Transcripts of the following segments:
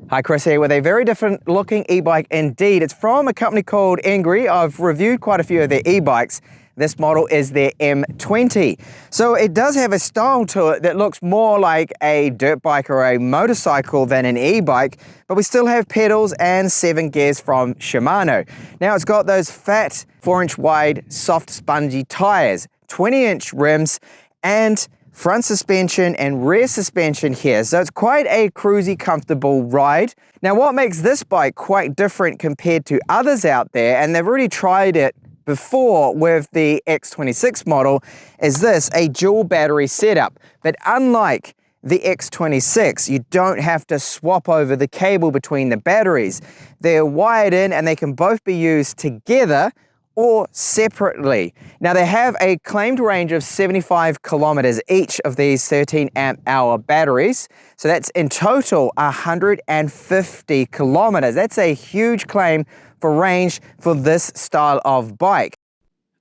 Hi, Chris here with a very different looking e-bike indeed. It's from a company called ENGWE. I've reviewed quite a few of their e-bikes. This model is their M20. So it does have a style to it that looks more like a dirt bike or a motorcycle than an e-bike, but we still have pedals and 7 gears from Shimano. Now it's got those fat 4-inch wide soft spongy tires, 20-inch rims, and front suspension and rear suspension here. So it's quite a cruisy, comfortable ride. Now what makes this bike quite different compared to others out there, and they've already tried it before with the X26 model, is this, a dual battery setup. But unlike the X26, you don't have to swap over the cable between the batteries. They're wired in and they can both be used together or separately. Now they have a claimed range of 75 kilometers each of these 13 amp hour batteries. So that's in total 150 kilometers. That's a huge claim for range for this style of bike.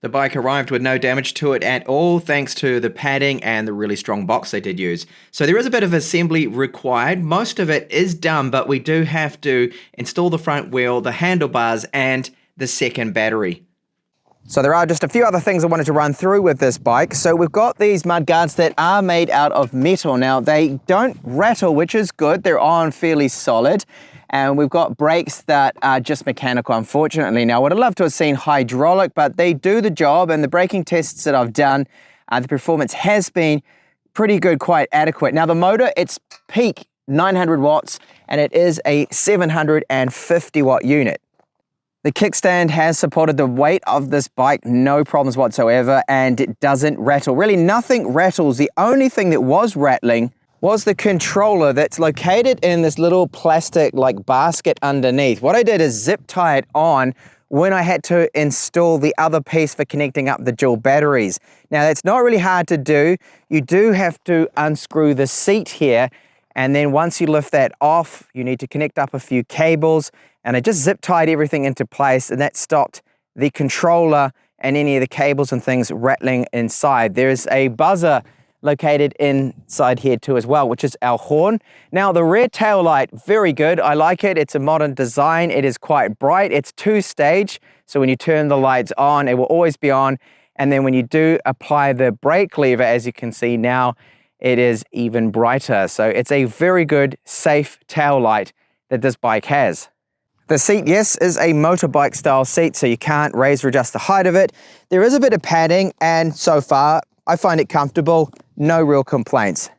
The bike arrived with no damage to it at all, thanks to the padding and the really strong box they did use. So there is a bit of assembly required. Most of it is done, but we do have to install the front wheel, the handlebars, and the second battery. So there are just a few other things I wanted to run through with this bike. So we've got these mud guards that are made out of metal. Now they don't rattle, which is good. They're on fairly solid. And we've got brakes that are just mechanical, unfortunately. Now I would have loved to have seen hydraulic, but they do the job, and the braking tests that I've done, the performance has been pretty good, quite adequate. Now the motor, it's peak 900 watts, and it is a 750 watt unit. The kickstand has supported the weight of this bike, no problems whatsoever, and it doesn't rattle. Really, nothing rattles. The only thing that was rattling was the controller that's located in this little plastic like basket underneath. What I did is zip tie it on when I had to install the other piece for connecting up the dual batteries. Now that's not really hard to do. You do have to unscrew the seat here, and then once you lift that off, you need to connect up a few cables, and I just zip tied everything into place, and that stopped the controller and any of the cables and things rattling inside. There's a buzzer located inside here too as well, which is our horn. Now the rear tail light, very good. I like it. It's a modern design. It is quite bright. It's 2-stage, so when you turn the lights on, it will always be on. And then when you do apply the brake lever, as you can see now, it is even brighter. So it's a very good, safe tail light that this bike has. The seat, yes, is a motorbike style seat, so you can't raise or adjust the height of it. There is a bit of padding, and so far I find it comfortable, no real complaints.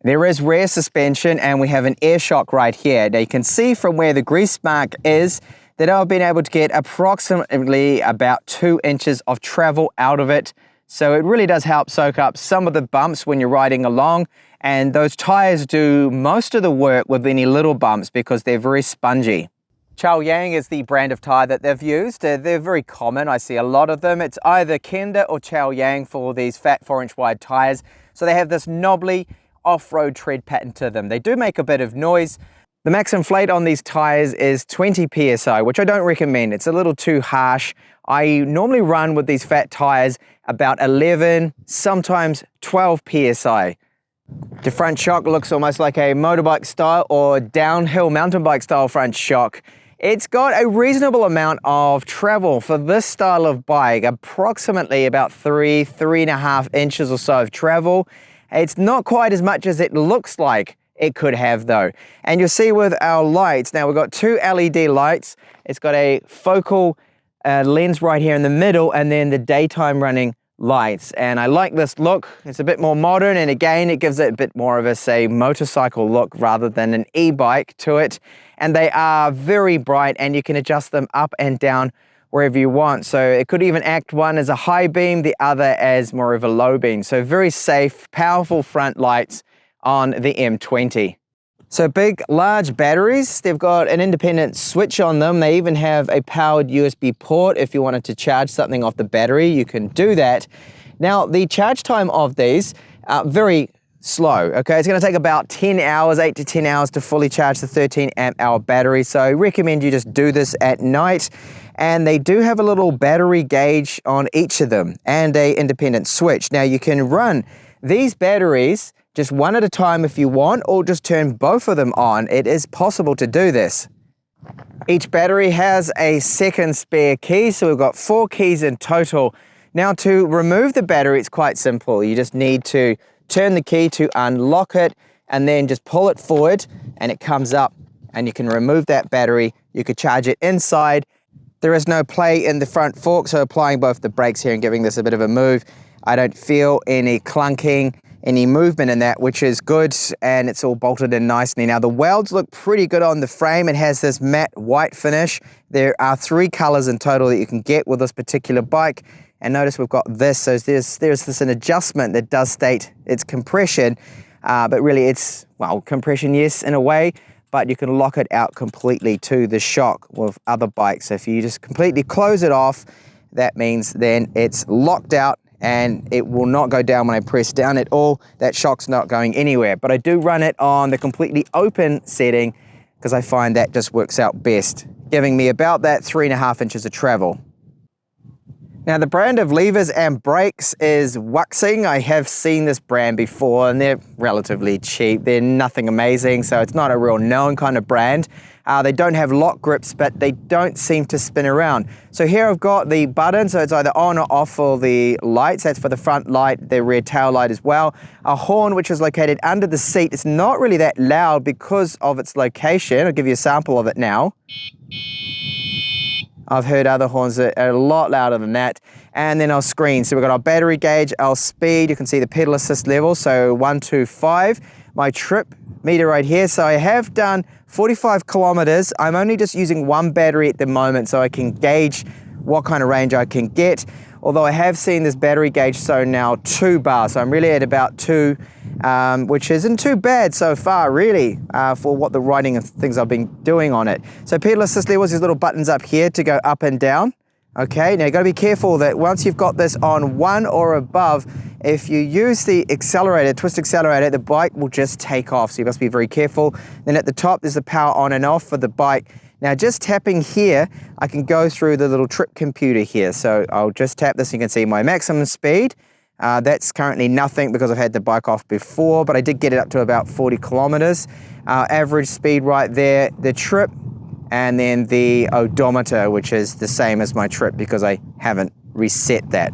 There is rear suspension, and we have an air shock right here. Now you can see from where the grease mark is that I've been able to get approximately about 2 inches of travel out of it. So it really does help soak up some of the bumps when you're riding along, and those tires do most of the work with any little bumps because they're very spongy. Chaoyang is the brand of tire that they've used. They're very common. I see a lot of them. It's either Kenda or Chaoyang for these fat 4-inch wide tires. So they have this knobbly off-road tread pattern to them. They do make a bit of noise. The max inflate on these tires is 20 PSI, which I don't recommend. It's a little too harsh. I normally run with these fat tires about 11, sometimes 12 PSI. The front shock looks almost like a motorbike style or downhill mountain bike style front shock. It's got a reasonable amount of travel for this style of bike, approximately about 3.5 inches or so of travel. It's not quite as much as it looks like it could have though. And you'll see with our lights, now we've got 2 LED lights. It's got a focal lens right here in the middle, and then the daytime running lights. And I like this look. It's a bit more modern, and again it gives it a bit more of a, say, motorcycle look rather than an e-bike to it. And they are very bright, and you can adjust them up and down wherever you want. So it could even act one as a high beam, the other as more of a low beam. So very safe, powerful front lights on the M20. So big, large batteries. They've got an independent switch on them. They even have a powered USB port. If you wanted to charge something off the battery, you can do that. Now, the charge time of these are very slow, okay? It's gonna take about 10 hours, 8 to 10 hours to fully charge the 13 amp hour battery. So I recommend you just do this at night. And they do have a little battery gauge on each of them and a independent switch. Now you can run these batteries just one at a time if you want, or just turn both of them on. It is possible to do this. Each battery has a second spare key, so we've got 4 keys in total. Now to remove the battery, it's quite simple. You just need to turn the key to unlock it and then just pull it forward and it comes up and you can remove that battery. You could charge it inside. There is no play in the front fork, so applying both the brakes here and giving this a bit of a move, I don't feel any clunking, any movement in that, which is good, and it's all bolted in nicely. Now the welds look pretty good on the frame. It has this matte white finish. There are 3 colors in total that you can get with this particular bike. And notice we've got this, so there's this an adjustment that does state its compression, but really it's, well, compression, yes, in a way, but you can lock it out completely to the shock with other bikes. So if you just completely close it off, that means then it's locked out and it will not go down when I press down at all. That shock's not going anywhere, but I do run it on the completely open setting because I find that just works out best, giving me about that 3.5 inches of travel. Now the brand of levers and brakes is Wuxing. I have seen this brand before and they're relatively cheap. They're nothing amazing, so it's not a real known kind of brand. They don't have lock grips, but they don't seem to spin around. So here I've got the button, so it's either on or off for the lights. That's for the front light, the rear tail light as well. A horn which is located under the seat. It's not really that loud because of its location. I'll give you a sample of it now. I've heard other horns that are a lot louder than that. And then our screen. So we've got our battery gauge, our speed. You can see the pedal assist level. So 125. My trip meter right here. So I have done 45 kilometers. I'm only just using 1 battery at the moment so I can gauge what kind of range I can get. Although I have seen this battery gauge show now 2 bars. So I'm really at about 2, which isn't too bad so far, really, for what the riding and things I've been doing on it. So pedal assist levels, these little buttons up here to go up and down. Okay, now you've got to be careful that once you've got this on 1 or above, if you use the accelerator, twist accelerator, the bike will just take off. So you must be very careful. Then at the top, there's the power on and off for the bike. Now just tapping here, I can go through the little trip computer here. So I'll just tap this, you can see my maximum speed. That's currently nothing because I've had the bike off before, but I did get it up to about 40 kilometers. Average speed right there, the trip, and then the odometer, which is the same as my trip because I haven't reset that.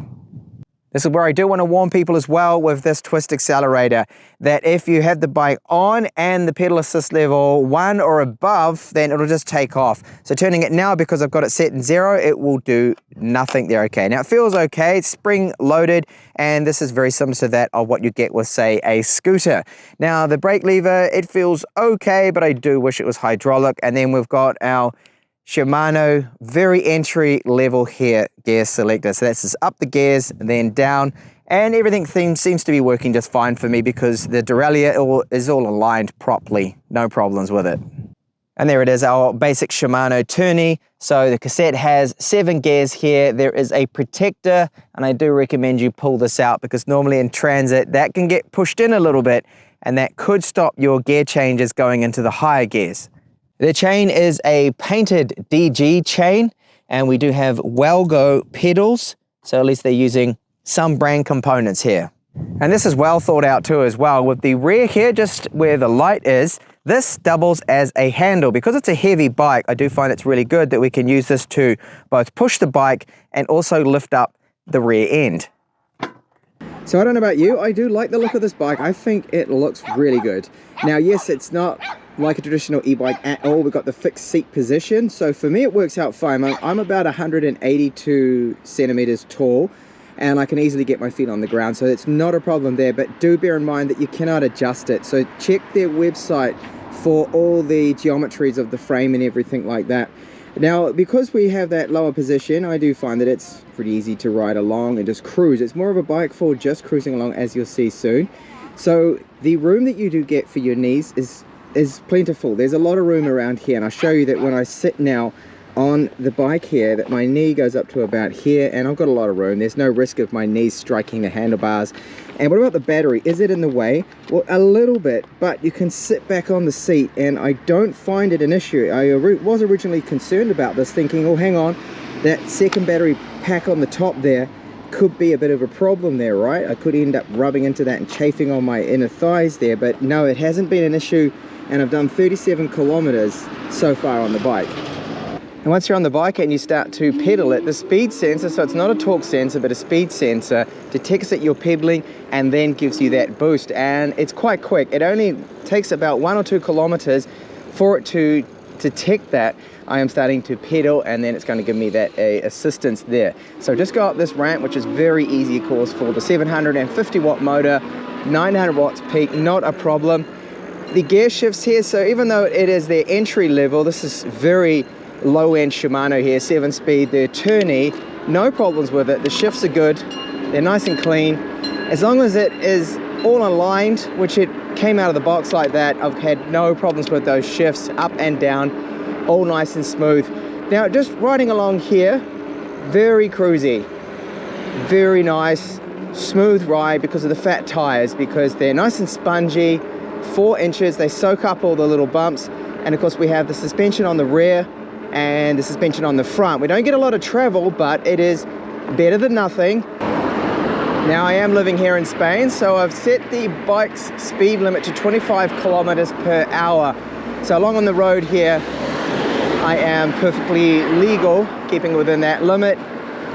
This is where I do want to warn people as well with this twist accelerator that if you have the bike on and the pedal assist level 1 or above, then it'll just take off. So turning it now, because I've got it set in 0, it will do nothing there. Okay, now it feels okay, it's spring loaded, and this is very similar to that of what you get with, say, a scooter. Now the brake lever, it feels okay, but I do wish it was hydraulic. And then we've got our Shimano very entry level here gear selector. So that's just up the gears and then down, and everything seems to be working just fine for me because the derailleur is all aligned properly, no problems with it. And there it is, our basic Shimano tourney. So the cassette has 7 gears here. There is a protector, and I do recommend you pull this out because normally in transit that can get pushed in a little bit and that could stop your gear changes going into the higher gears. The chain is a painted DG chain, and we do have Welgo pedals, so at least they're using some brand components here. And this is well thought out too as well. With the rear here, just where the light is, this doubles as a handle. Because it's a heavy bike, I do find it's really good that we can use this to both push the bike and also lift up the rear end. So I don't know about you, I do like the look of this bike. I think it looks really good. Now yes, it's not like a traditional e-bike at all. We've got the fixed seat position, so for me it works out fine. I'm about 182 centimeters tall and I can easily get my feet on the ground, so it's not a problem there. But do bear in mind that you cannot adjust it, so check their website for all the geometries of the frame and everything like that. Now because we have that lower position, I do find that it's pretty easy to ride along and just cruise. It's more of a bike for just cruising along, as you'll see soon. So the room that you do get for your knees is plentiful. There's a lot of room around here, and I'll show you that when I sit now on the bike here, that my knee goes up to about here, and I've got a lot of room. There's no risk of my knees striking the handlebars. And what about the battery? Is it in the way? Well, a little bit, but you can sit back on the seat, and I don't find it an issue. I was originally concerned about this, thinking, oh, hang on, that second battery pack on the top there could be a bit of a problem there, right? I could end up rubbing into that and chafing on my inner thighs there, but no, it hasn't been an issue, and I've done 37 kilometers so far on the bike. And once you're on the bike and you start to pedal it, the speed sensor, so it's not a torque sensor but a speed sensor, detects that you're pedaling and then gives you that boost, and it's quite quick. It only takes about 1 or 2 kilometers for it to detect that I am starting to pedal, and then it's going to give me that assistance there. So just go up this ramp, which is very easy of course for the 750 watt motor, 900 watts peak, not a problem. The gear shifts here, so even though it is their entry level, this is very low-end Shimano here, 7-speed, they're turny, no problems with it. The shifts are good, they're nice and clean. As long as it is all aligned, which it came out of the box like that, I've had no problems with those shifts, up and down, all nice and smooth. Now, just riding along here, very cruisy, very nice, smooth ride because of the fat tires, because they're nice and spongy, 4 inches, they soak up all the little bumps, and of course we have the suspension on the rear and the suspension on the front. We don't get a lot of travel, but it is better than nothing. Now, I am living here in Spain, so I've set the bike's speed limit to 25 kilometers per hour. So along on the road here, I am perfectly legal, keeping within that limit,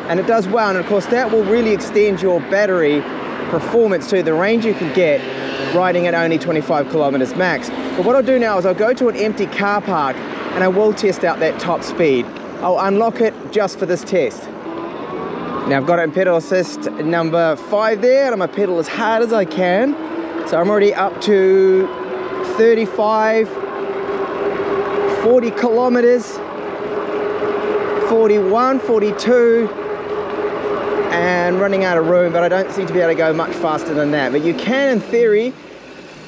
and it does well. And of course, that will really extend your battery performance to the range you can get riding at only 25 kilometers max. But what I'll do now is I'll go to an empty car park and I will test out that top speed. I'll unlock it just for this test. Now I've got it in pedal assist number 5 there, and I'm gonna pedal as hard as I can. So I'm already up to 35, 40 kilometers, 41, 42, and running out of room, but I don't seem to be able to go much faster than that. But you can, in theory,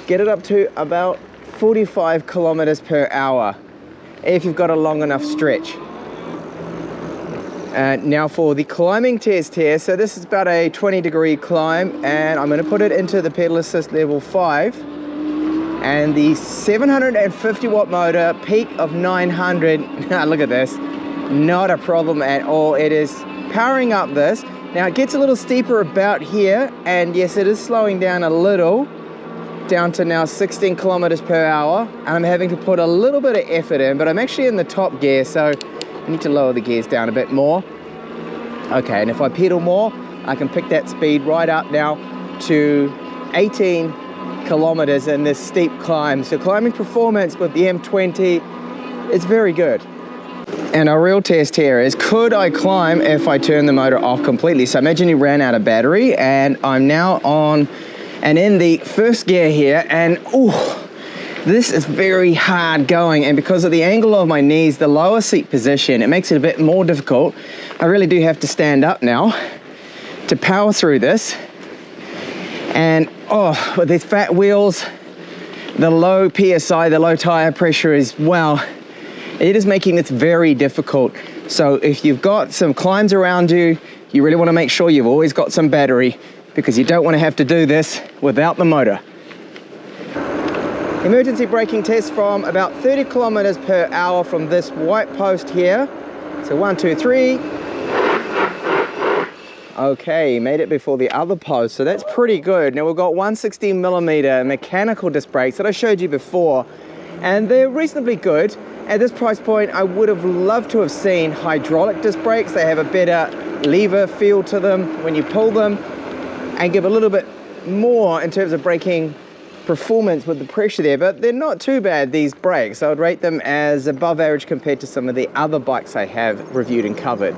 get it up to about 45 kilometers per hour if you've got a long enough stretch. Now for the climbing test here, so this is about a 20-degree climb, and I'm going to put it into the pedal assist level 5, and the 750 watt motor, peak of 900. Look at this, not a problem at all. It is powering up this. Now it gets a little steeper about here, and yes, it is slowing down a little, down to now 16 kilometers per hour, and I'm having to put a little bit of effort in, but I'm actually in the top gear, so I need to lower the gears down a bit more. Okay, and if I pedal more, I can pick that speed right up now to 18 kilometers in this steep climb. So climbing performance with the M20 is very good. And our real test here is, could I climb if I turn the motor off completely? So imagine you ran out of battery, and I'm now on and in the first gear here, and this is very hard going, and because of the angle of my knees, the lower seat position, it makes it a bit more difficult. I really do have to stand up now to power through this. And with these fat wheels, the low PSI, the low tire pressure as well, it is making this very difficult. So if you've got some climbs around you, you really want to make sure you've always got some battery, because you don't want to have to do this without the motor. Emergency braking test from about 30 kilometers per hour from this white post here. So 1, 2, 3. Okay, made it before the other post, so that's pretty good. Now we've got 116 millimeter mechanical disc brakes that I showed you before, and they're reasonably good. At this price point, I would have loved to have seen hydraulic disc brakes. They have a better lever feel to them when you pull them, and give a little bit more in terms of braking performance with the pressure there, but they're not too bad, these brakes. I would rate them as above average compared to some of the other bikes I have reviewed and covered.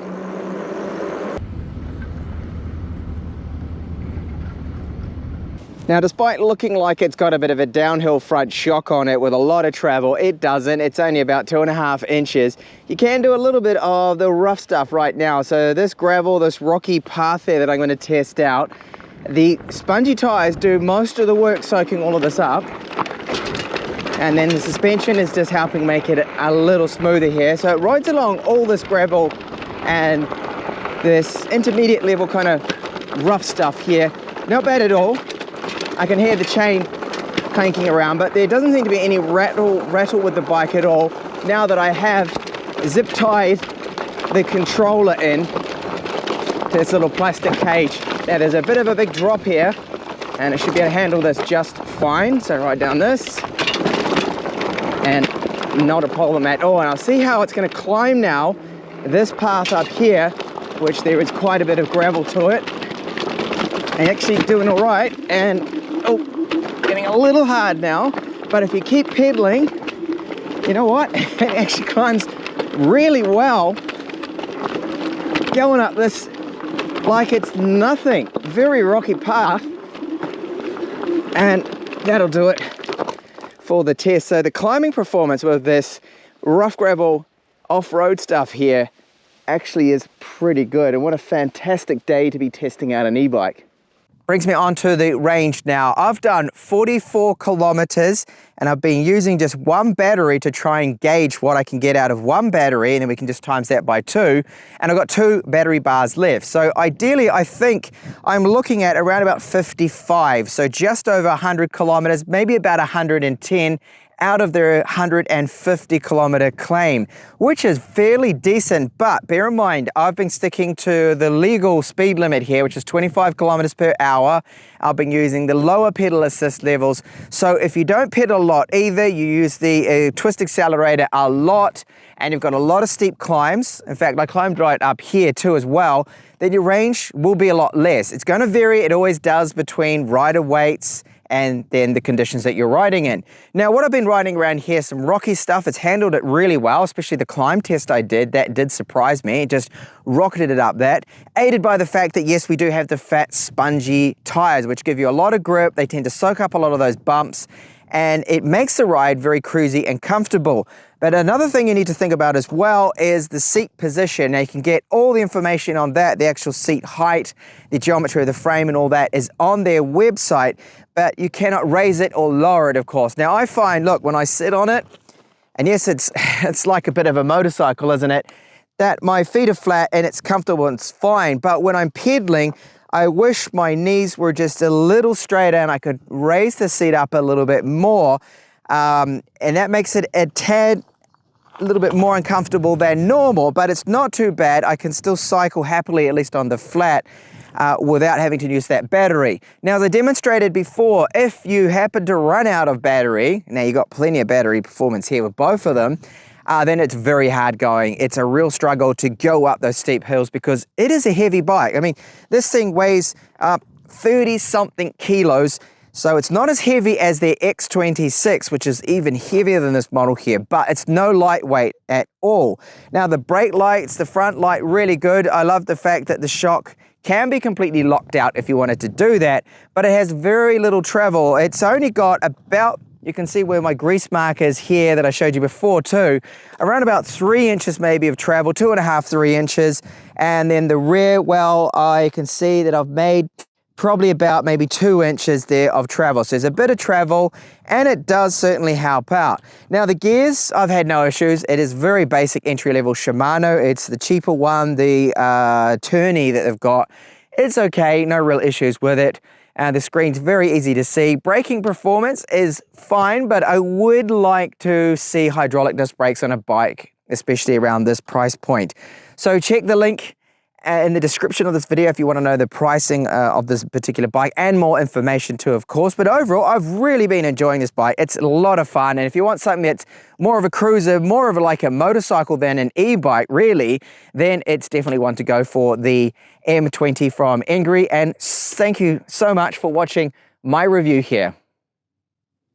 Now, despite looking like it's got a bit of a downhill front shock on it with a lot of travel, it doesn't. It's only about 2.5 inches. You can do a little bit of the rough stuff right now. So this gravel, this rocky path there that I'm going to test out, the spongy tires do most of the work soaking all of this up, and then the suspension is just helping make it a little smoother here. So it rides along all this gravel and this intermediate level kind of rough stuff here. Not bad at all. I can hear the chain clanking around, but there doesn't seem to be any rattle with the bike at all. Now that I have zip tied the controller in, to this little plastic cage. Now there's a bit of a big drop here, and it should be able to handle this just fine. So right down this, and not a problem at all. And I'll see how it's going to climb now this path up here, which there is quite a bit of gravel to it, and actually doing all right. And oh, getting a little hard now, but if you keep pedaling, you know what, it actually climbs really well, going up this like it's nothing. Very rocky path, and that'll do it for the test. So the climbing performance with this rough gravel off-road stuff here actually is pretty good, and what a fantastic day to be testing out an e-bike. Brings me on to the range now. I've done 44 kilometers, and I've been using just one battery to try and gauge what I can get out of one battery, and then we can just times that by 2, and I've got 2 battery bars left. So ideally, I think I'm looking at around about 55, so just over 100 kilometers, maybe about 110 out of their 150 kilometer claim, which is fairly decent. But bear in mind, I've been sticking to the legal speed limit here, which is 25 kilometers per hour. I've been using the lower pedal assist levels. So if you don't pedal a lot either, you use the twist accelerator a lot, and you've got a lot of steep climbs. In fact, I climbed right up here too as well, then your range will be a lot less. It's going to vary, it always does, between rider weights and then the conditions that you're riding in. Now, what I've been riding around here, some rocky stuff, it's handled it really well, especially the climb test I did. That did surprise me. It just rocketed it up that. Aided by the fact that, yes, we do have the fat, spongy tires, which give you a lot of grip. They tend to soak up a lot of those bumps, and it makes the ride very cruisy and comfortable. But another thing you need to think about as well is the seat position. Now, you can get all the information on that, the actual seat height, the geometry of the frame and all that is on their website, but you cannot raise it or lower it, of course. Now, I find, look, when I sit on it, and yes, it's like a bit of a motorcycle, isn't it? That my feet are flat and it's comfortable and it's fine, but when I'm pedaling, I wish my knees were just a little straighter and I could raise the seat up a little bit more, and that makes it a little bit more uncomfortable than normal, but it's not too bad. I can still cycle happily, at least on the flat, without having to use that battery. Now, as I demonstrated before, if you happen to run out of battery, now you've got plenty of battery performance here with both of them, then it's very hard going. It's a real struggle to go up those steep hills because it is a heavy bike. I mean, this thing weighs 30-something kilos, so it's not as heavy as the X26, which is even heavier than this model here, but it's no lightweight at all. Now, the brake lights, the front light, really good. I love the fact that the shock can be completely locked out if you wanted to do that, but it has very little travel. It's only got about, you can see where my grease mark is here that I showed you before too, around about 3 inches maybe of travel, 2.5, 3 inches. And then the rear, well, I can see that I've made probably about maybe 2 inches there of travel. So there's a bit of travel, and it does certainly help out. Now, the gears, I've had no issues. It is very basic entry-level Shimano. It's the cheaper one, the Tourney that they've got. It's okay, no real issues with it. The screen's very easy to see. Braking performance is fine, but I would like to see hydraulic disc brakes on a bike, especially around this price point. So check the link in the description of this video if you want to know the pricing of this particular bike and more information too, of course. But overall, I've really been enjoying this bike. It's a lot of fun, and if you want something that's more of a cruiser, more of like a motorcycle than an e-bike really, then it's definitely one to go for, the M20 from ENGWE. And thank you so much for watching my review here.